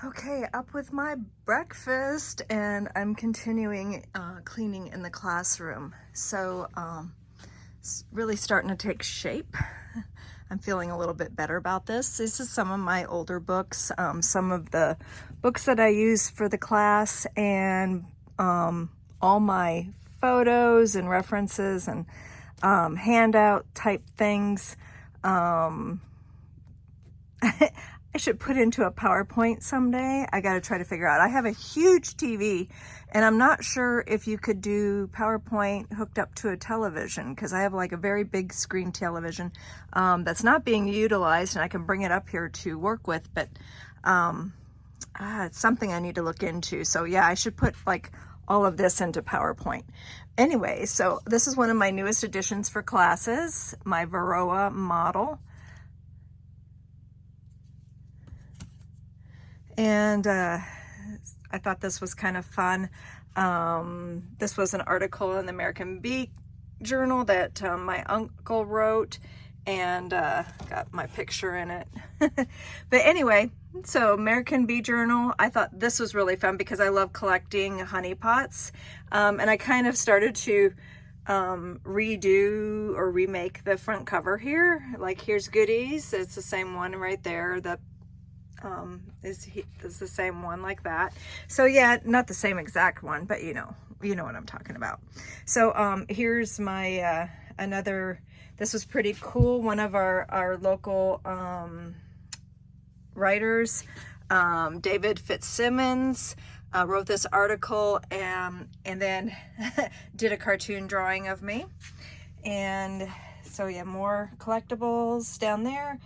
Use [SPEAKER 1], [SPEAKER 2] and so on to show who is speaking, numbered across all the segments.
[SPEAKER 1] Okay, up with my breakfast, and I'm continuing cleaning in the classroom. So it's really starting to take shape. I'm feeling a little bit better about this. This is some of my older books, some of the books that I use for the class, and all my photos and references and handout type things. I should put into a PowerPoint someday. I got to try to figure out. I have a huge TV, and I'm not sure if you could do PowerPoint hooked up to a television, because I have like a very big screen television that's not being utilized, and I can bring it up here to work with, but it's something I need to look into. So yeah, I should put like all of this into PowerPoint. Anyway, so this is one of my newest additions for classes, my Varroa model. And I thought this was kind of fun. This was an article in the American Bee Journal that my uncle wrote, and got my picture in it. But anyway, so American Bee Journal, I thought this was really fun because I love collecting honey pots. And I kind of started to redo or remake the front cover here. Like, here's Goodies. It's the same one right there. The is the same one like that. So yeah, not the same exact one, but you know what I'm talking about. So here's my another. This was pretty cool. One of our local writers, David Fitzsimmons, wrote this article and then did a cartoon drawing of me. And so yeah, more collectibles down there.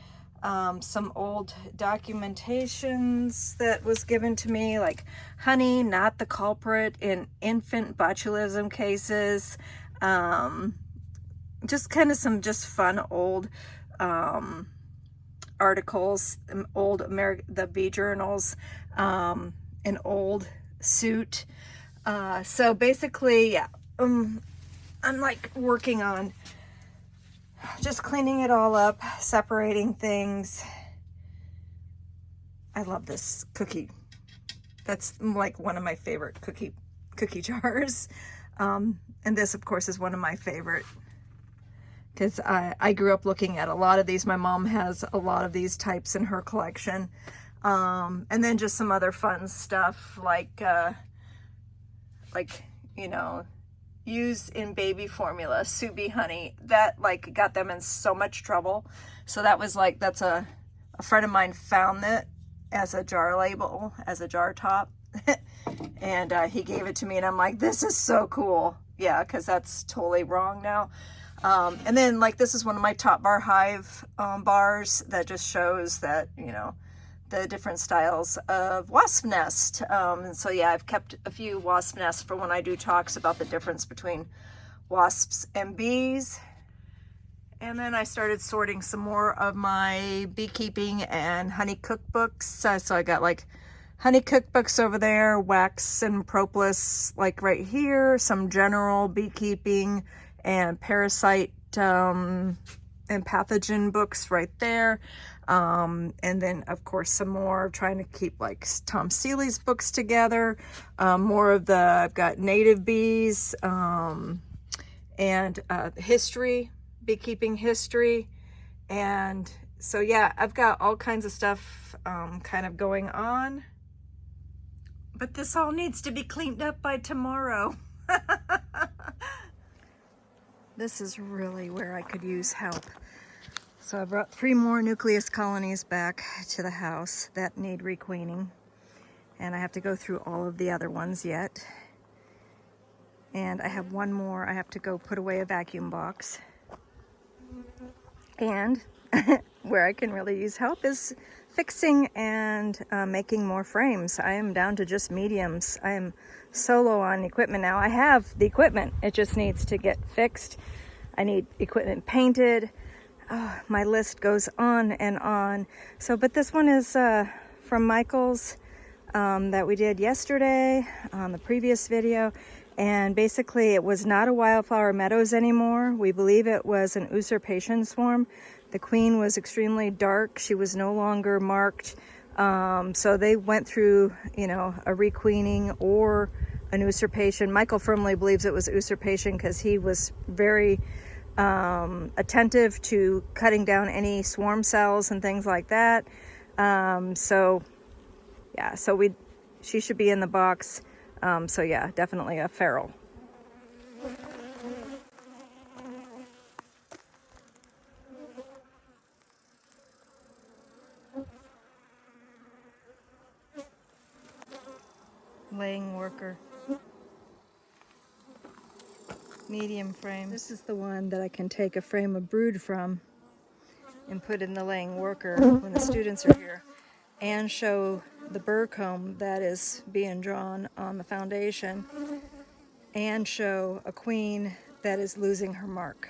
[SPEAKER 1] Some old documentations that was given to me, like honey not the culprit in infant botulism cases. Just kind of some just fun old articles, old the bee journals, an old suit. So basically, yeah, I'm like working on just cleaning it all up, separating things. I love this cookie. That's like one of my favorite cookie jars. And this, of course, is one of my favorite, because I grew up looking at a lot of these. My mom has a lot of these types in her collection. And then just some other fun stuff like you know, used in baby formula, Subi honey, that like got them in so much trouble. So that was like, that's a friend of mine found that as a jar label, as a jar top. And he gave it to me, and I'm like, this is so cool. Yeah, because that's totally wrong now. And then like, this is one of my Top Bar Hive bars that just shows that, you know, the different styles of wasp nest. And so yeah, I've kept a few wasp nests for when I do talks about the difference between wasps and bees. And then I started sorting some more of my beekeeping and honey cookbooks. So I got like honey cookbooks over there, wax and propolis like right here, some general beekeeping and parasite and pathogen books right there. And then of course some more, trying to keep like Tom Seeley's books together, more of the, I've got native bees, and history, beekeeping history. And so yeah, I've got all kinds of stuff kind of going on, but this all needs to be cleaned up by tomorrow. This is really where I could use help. So I brought 3 more nucleus colonies back to the house that need requeening. And I have to go through all of the other ones yet. And I have 1 more. I have to go put away a vacuum box. And where I can really use help is fixing and making more frames. I am down to just mediums. I am so low on equipment now. I have the equipment. It just needs to get fixed. I need equipment painted. Oh, my list goes on and on. So, but this one is from Michael's that we did yesterday on the previous video. And basically it was not a wildflower meadows anymore. We believe it was an usurpation swarm. The queen was extremely dark. She was no longer marked So they went through, you know, a requeening or an usurpation. Michael firmly believes it was usurpation because he was very attentive to cutting down any swarm cells and things like that. So yeah, so she should be in the box. So yeah, definitely a feral. Laying worker. Medium frame. This is the one that I can take a frame of brood from and put in the laying worker when the students are here, and show the burr comb that is being drawn on the foundation, and show a queen that is losing her mark.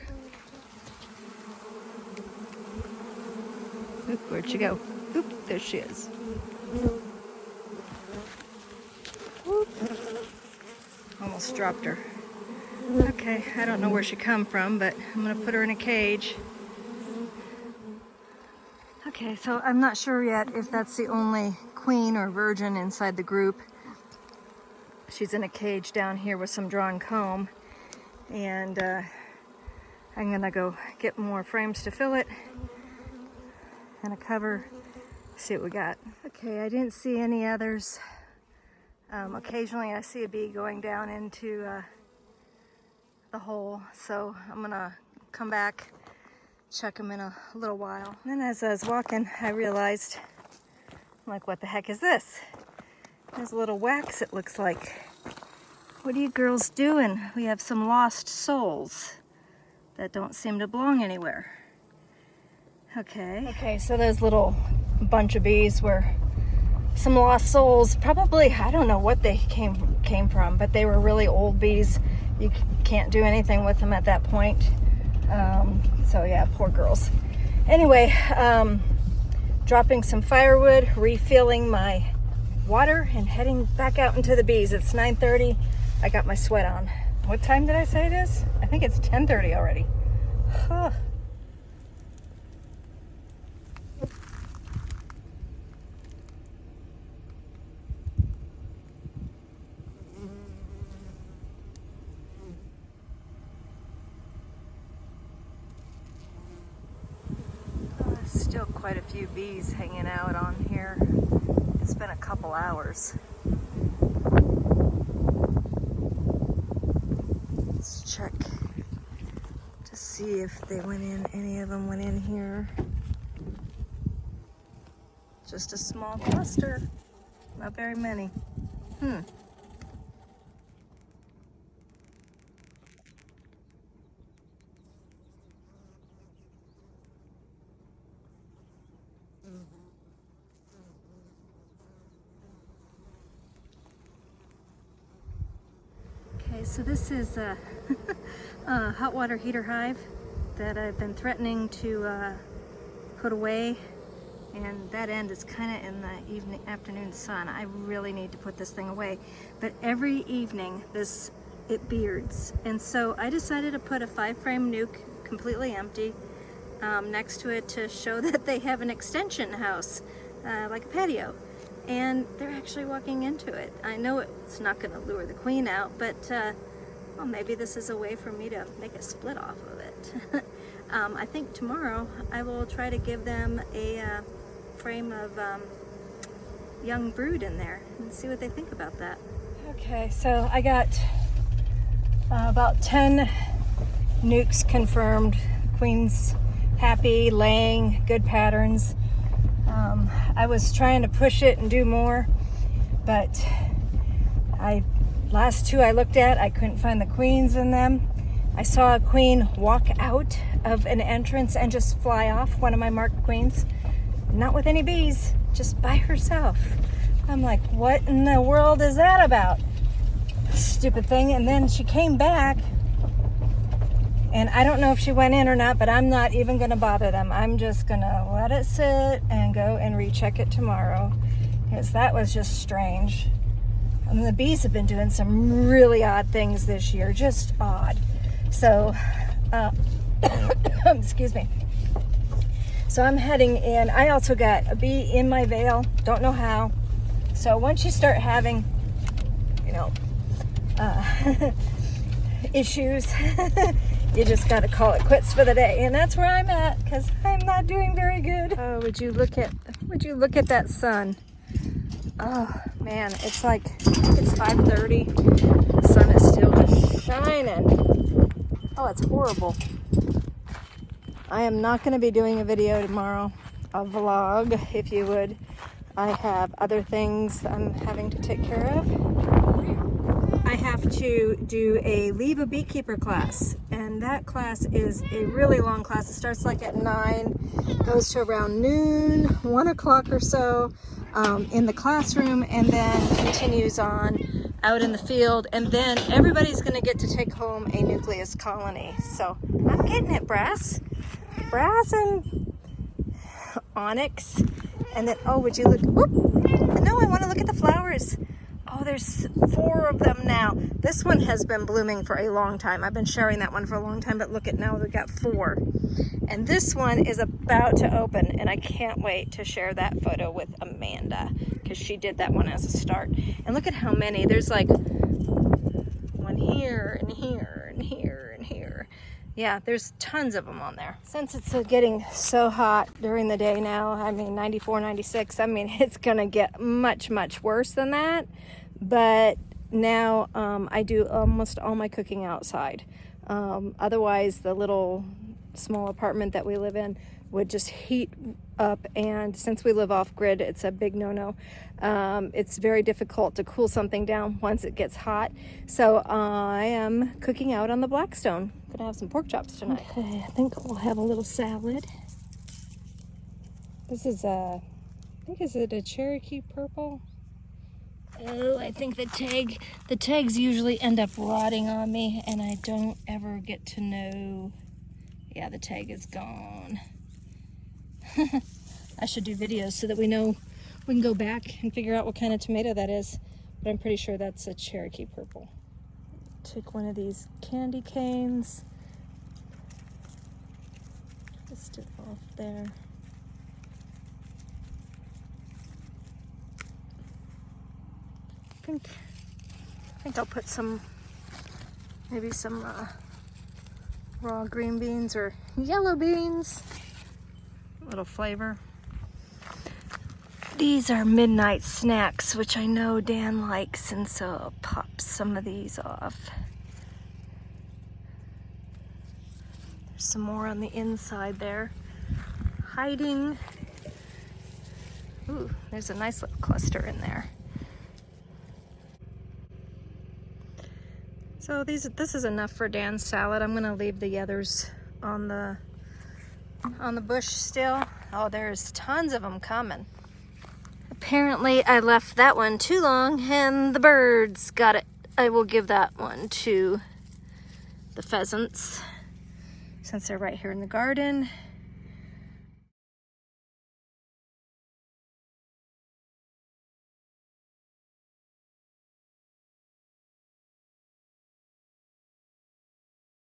[SPEAKER 1] Oop, where'd she go? Oop, there she is. Oop. Almost dropped her. Okay, I don't know where she come from, but I'm gonna put her in a cage. Okay, so I'm not sure yet if that's the only queen or virgin inside the group. She's in a cage down here with some drawn comb, and I'm gonna go get more frames to fill it and a cover, see what we got. Okay, I didn't see any others. Occasionally I see a bee going down into the hole, so I'm gonna come back, check them in a little while. And then as I was walking, I realized, I'm like, what the heck is this? There's a little wax, it looks like. What are you girls doing? We have some lost souls that don't seem to belong anywhere. Okay, so those little bunch of bees were some lost souls. Probably, I don't know what they came from, but they were really old bees. You can't do anything with them at that point. So yeah, poor girls. Anyway, dropping some firewood, refilling my water, and heading back out into the bees. It's 9:30. I got my sweat on. What time did I say it is? I think it's 10:30 already. Huh. Still quite a few bees hanging out on here. It's been a couple hours. Let's check to see if they went in, any of them went in here. Just a small cluster, not very many. Okay, so this is a hot water heater hive that I've been threatening to put away, and that end is kind of in the afternoon sun. I really need to put this thing away, but every evening it beards, and so I decided to put a 5-frame nuke completely empty next to it to show that they have an extension house, like a patio. And they're actually walking into it. I know it's not going to lure the queen out, but well, maybe this is a way for me to make a split off of it. I think tomorrow I will try to give them a frame of young brood in there and see what they think about that. Okay, so I got about 10 nukes confirmed. Queen's happy, laying, good patterns. I was trying to push it and do more, but last two I looked at, I couldn't find the queens in them. I saw a queen walk out of an entrance and just fly off, one of my marked queens, not with any bees, just by herself. I'm like, what in the world is that about? Stupid thing. And then she came back, and I don't know if she went in or not, but I'm not even going to bother them. I'm just going to let it sit and go and recheck it tomorrow, because that was just strange. I mean, the bees have been doing some really odd things this year, just odd. So, excuse me. So I'm heading in. I also got a bee in my veil. Don't know how. So once you start having, you know, issues, you just got to call it quits for the day. And that's where I'm at, because I'm not doing very good. Oh, would you look at that sun? Oh man, it's like, it's 5:30. The sun is still just shining. Oh, it's horrible. I am not going to be doing a video tomorrow, a vlog, if you would. I have other things I'm having to take care of. I have to do a Leave a Beekeeper class, and that class is a really long class. It starts like at 9, goes to around noon, 1 o'clock or so in the classroom, and then continues on out in the field, and then everybody's going to get to take home a nucleus colony. So I'm getting it, Brass and onyx. And then, oh, would you look? Whoop. No, I want to look at the flowers. Oh, there's 4 of them now. This one has been blooming for a long time. I've been sharing that one for a long time, but look at now, we've got 4. And this one is about to open, and I can't wait to share that photo with Amanda, because she did that one as a start. And look at how many. There's like one here and here and here and here. Yeah, there's tons of them on there. Since it's getting so hot during the day now, I mean 94, 96, I mean it's gonna get much, much worse than that. But now I do almost all my cooking outside. Otherwise, the little small apartment that we live in would just heat up, and since we live off grid, it's a big no-no. It's very difficult to cool something down once it gets hot. So I am cooking out on the Blackstone. Gonna have some pork chops tonight. Okay, I think we'll have a little salad. This is I think, is it a Cherokee purple? Oh, I think the tags usually end up rotting on me, and I don't ever get to know. Yeah, the tag is gone. I should do videos so that we know, we can go back and figure out what kind of tomato that is, but I'm pretty sure that's a Cherokee purple. Take one of these candy canes, twist it off there. I think I'll put some, maybe some raw green beans or yellow beans. A little flavor. These are midnight snacks, which I know Dan likes, and so I'll pop some of these off. There's some more on the inside there. Hiding. Ooh, there's a nice little cluster in there. So this is enough for Dan's salad. I'm gonna leave the others on the bush still. Oh, there's tons of them coming. Apparently I left that one too long and the birds got it. I will give that one to the pheasants since they're right here in the garden.